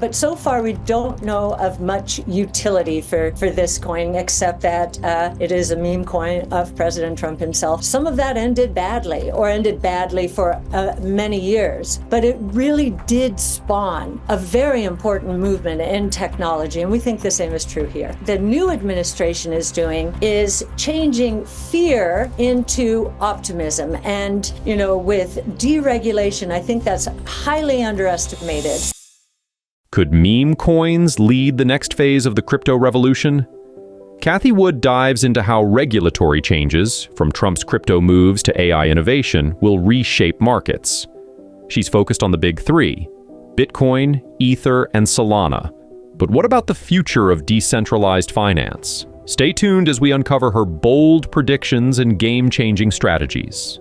But so far, we don't know of much utility for this coin, except that it is a meme coin of President Trump himself. Some of that ended badly for many years, but it really did spawn a very important movement in technology, and we think the same is true here. The new administration is doing is changing fear into optimism, and with deregulation, I think that's highly underestimated. Could meme coins lead the next phase of the crypto revolution? Cathie Wood dives into how regulatory changes, from Trump's crypto moves to AI innovation, will reshape markets. She's focused on the big three: Bitcoin, Ether, and Solana. But what about the future of decentralized finance? Stay tuned as we uncover her bold predictions and game-changing strategies.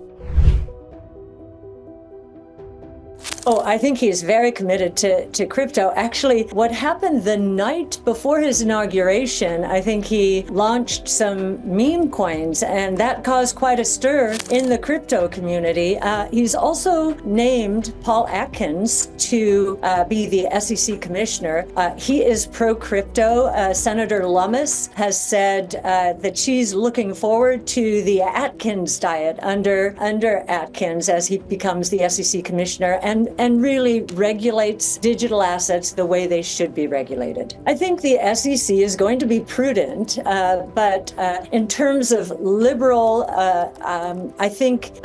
Oh, I think he's very committed to crypto. Actually, what happened the night before his inauguration, I think he launched some meme coins, and that caused quite a stir in the crypto community. He's also named Paul Atkins to be the SEC commissioner. He is pro-crypto. Senator Lummis has said that she's looking forward to the Atkins diet under Atkins as he becomes the SEC commissioner, and really regulates digital assets the way they should be regulated. I think the SEC is going to be prudent, but in terms of liberal, I think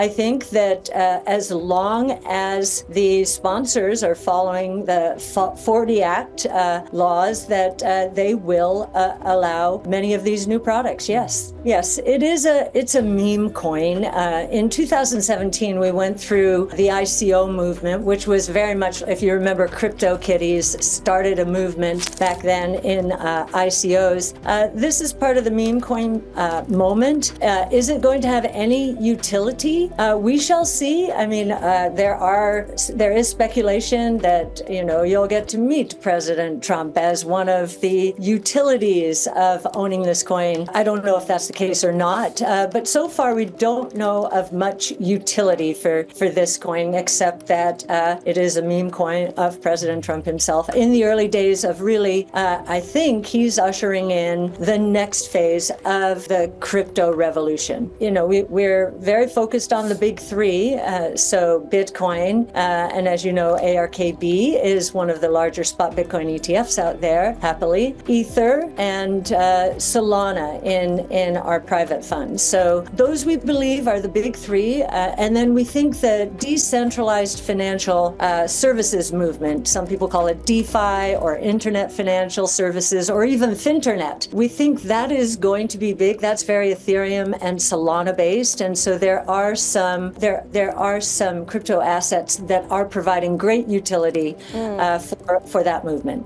that as long as the sponsors are following the 40 Act laws, that they will allow many of these new products. Yes, it's a meme coin. In 2017, we went through the ICO movement, which was very much, if you remember, CryptoKitties started a movement back then in ICOs. This is part of the meme coin moment. Is it going to have any utility? We shall see. I mean, there is speculation that you'll get to meet President Trump as one of the utilities of owning this coin. I don't know if that's the case or not, but so far we don't know of much utility for this coin, except that it is a meme coin of President Trump himself. In the early days of really, I think he's ushering in the next phase of the crypto revolution. We're very focused on the big three. So Bitcoin, and as you know, ARKB is one of the larger spot Bitcoin ETFs out there, happily. Ether and Solana in our private funds. So those we believe are the big three. And then we think the decentralized financial services movement, some people call it DeFi or Internet Financial Services or even Finternet. We think that is going to be big. That's very Ethereum and Solana based. And so there are some crypto assets that are providing great utility for that movement.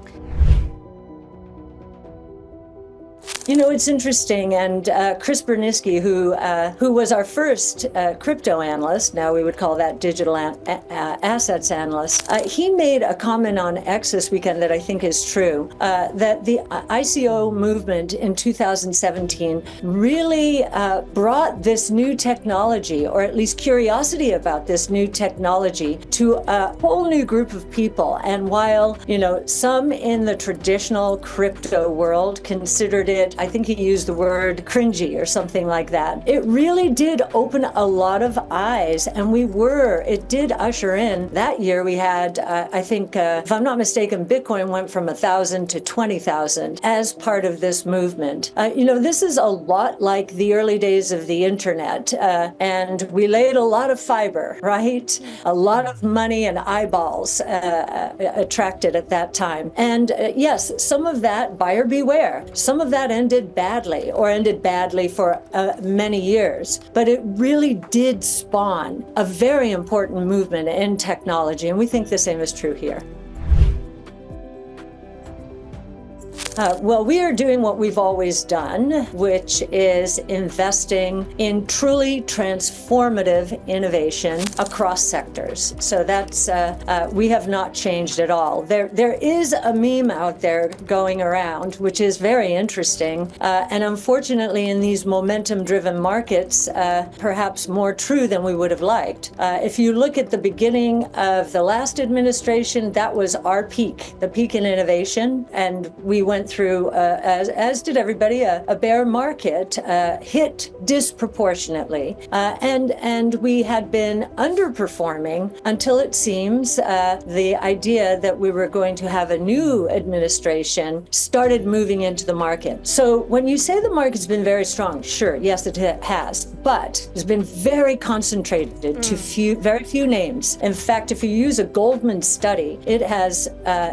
It's interesting, and Chris Berniski, who was our first crypto analyst, now we would call that digital assets analyst, he made a comment on X this weekend that I think is true, that the ICO movement in 2017 really brought this new technology, or at least curiosity about this new technology, to a whole new group of people. And while, some in the traditional crypto world considered it, I think he used the word cringy or something like that. It really did open a lot of eyes, and it did usher in. That year we had, I think, if I'm not mistaken, Bitcoin went from 1,000 to 20,000 as part of this movement. This is a lot like the early days of the internet, and we laid a lot of fiber, right? A lot of money and eyeballs attracted at that time. And yes, some of that, buyer beware, some of that ended badly for many years, but it really did spawn a very important movement in technology, and we think the same is true here. Well, we are doing what we've always done, which is investing in truly transformative innovation across sectors. So that's we have not changed at all. There is a meme out there going around, which is very interesting, and unfortunately, in these momentum-driven markets, perhaps more true than we would have liked. If you look at the beginning of the last administration, that was our peak, the peak in innovation, and we went through, as did everybody, a bear market, hit disproportionately, and we had been underperforming until it seems the idea that we were going to have a new administration started moving into the market. So when you say the market's been very strong, sure, yes, it has, but it's been very concentrated to very few names. In fact, if you use a Goldman study, it has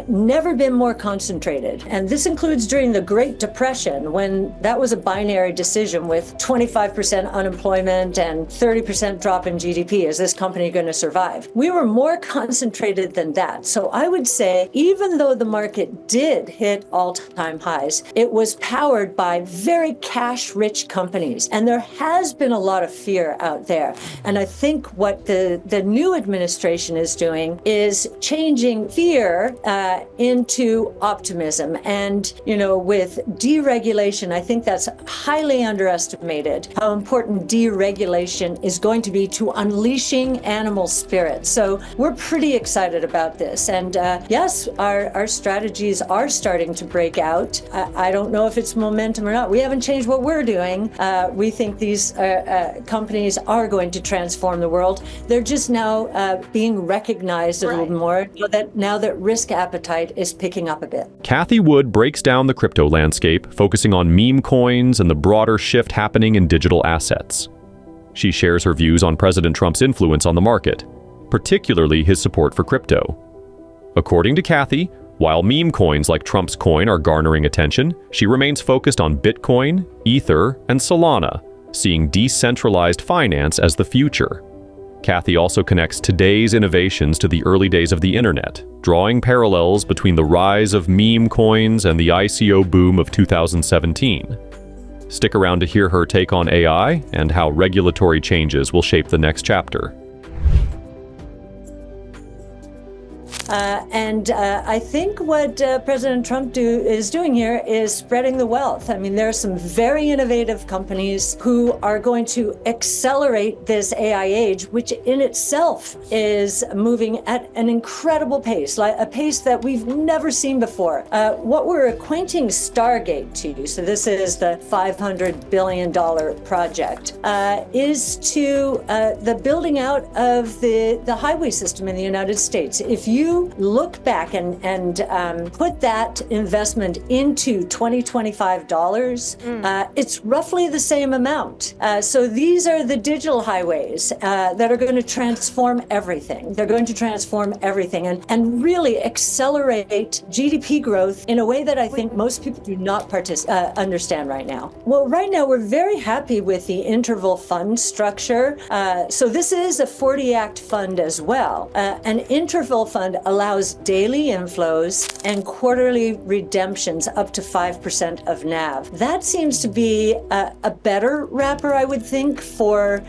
never been more concentrated. And this includes during the Great Depression, when that was a binary decision with 25% unemployment and 30% drop in GDP. Is this company going to survive? We were more concentrated than that. So I would say, even though the market did hit all-time highs, it was powered by very cash-rich companies. And there has been a lot of fear out there. And I think what the new administration is doing is changing fear into optimism. And, with deregulation, I think that's highly underestimated, how important deregulation is going to be to unleashing animal spirits. So we're pretty excited about this. And yes, our strategies are starting to break out. I don't know if it's momentum or not. We haven't changed what we're doing. We think these companies are going to transform the world. They're just now being recognized a little more, now that risk appetite is picking up a bit. Cathie Wood breaks down the crypto landscape, focusing on meme coins and the broader shift happening in digital assets. She shares her views on President Trump's influence on the market, particularly his support for crypto. According to Cathie, while meme coins like Trump's coin are garnering attention, she remains focused on Bitcoin, Ether, and Solana, seeing decentralized finance as the future. Cathie also connects today's innovations to the early days of the internet, drawing parallels between the rise of meme coins and the ICO boom of 2017. Stick around to hear her take on AI and how regulatory changes will shape the next chapter. I think what President Trump is doing here is spreading the wealth. I mean, there are some very innovative companies who are going to accelerate this AI age, which in itself is moving at an incredible pace, like a pace that we've never seen before. What we're acquainting Stargate to, so this is the $500 billion project, is to the building out of the highway system in the United States. If you look back and put that investment into 2025 dollars, it's roughly the same amount. So these are the digital highways that are going to transform everything. They're going to transform everything and really accelerate GDP growth in a way that I think most people do not understand right now. Well, right now we're very happy with the interval fund structure. So this is a 40 Act fund as well. An interval fund allows daily inflows and quarterly redemptions up to 5% of NAV. That seems to be a better wrapper, I would think, for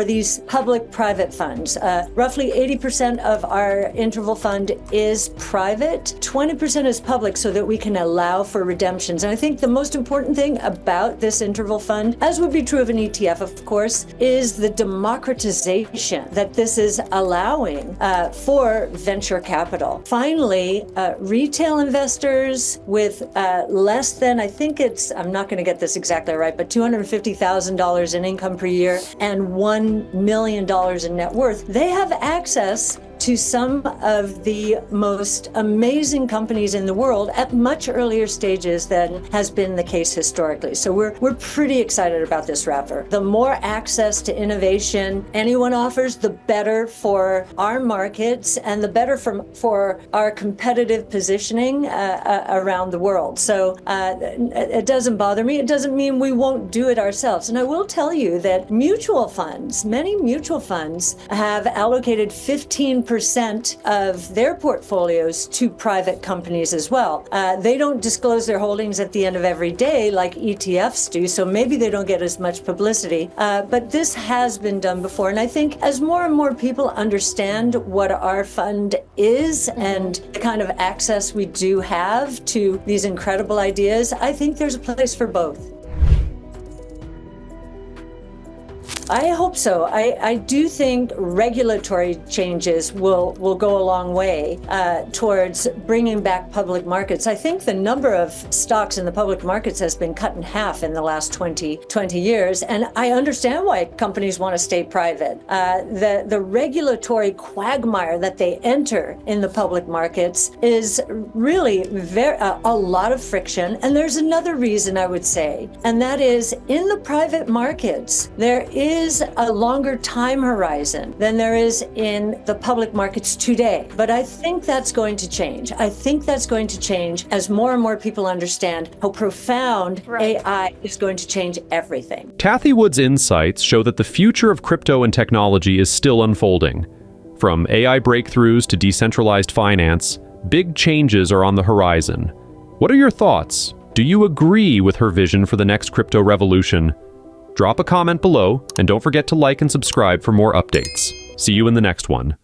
these public-private funds. Roughly 80% of our interval fund is private, 20% is public, so that we can allow for redemptions. And I think the most important thing about this interval fund, as would be true of an ETF, of course, is the democratization that this is allowing for venture capital. Finally, retail investors with less than, I think I'm not going to get this exactly right, but $250,000 in income per year and $1 million in net worth, they have access to some of the most amazing companies in the world at much earlier stages than has been the case historically. So we're pretty excited about this wrapper. The more access to innovation anyone offers, the better for our markets and the better for our competitive positioning around the world. So it doesn't bother me. It doesn't mean we won't do it ourselves. And I will tell you that many mutual funds have allocated 15% 50% of their portfolios to private companies as well. They don't disclose their holdings at the end of every day like ETFs do, so maybe they don't get as much publicity. But this has been done before. And I think as more and more people understand what our fund is and the kind of access we do have to these incredible ideas, I think there's a place for both. I hope so. I do think regulatory changes will go a long way towards bringing back public markets. I think the number of stocks in the public markets has been cut in half in the last 20 years, and I understand why companies want to stay private. The regulatory quagmire that they enter in the public markets is really a lot of friction, and there's another reason I would say, and that is in the private markets, there is a longer time horizon than there is in the public markets today. But I think that's going to change. I think that's going to change as more and more people understand how profound AI is going to change everything. Cathie Wood's insights show that the future of crypto and technology is still unfolding. From AI breakthroughs to decentralized finance, big changes are on the horizon. What are your thoughts? Do you agree with her vision for the next crypto revolution? Drop a comment below, and don't forget to like and subscribe for more updates. See you in the next one.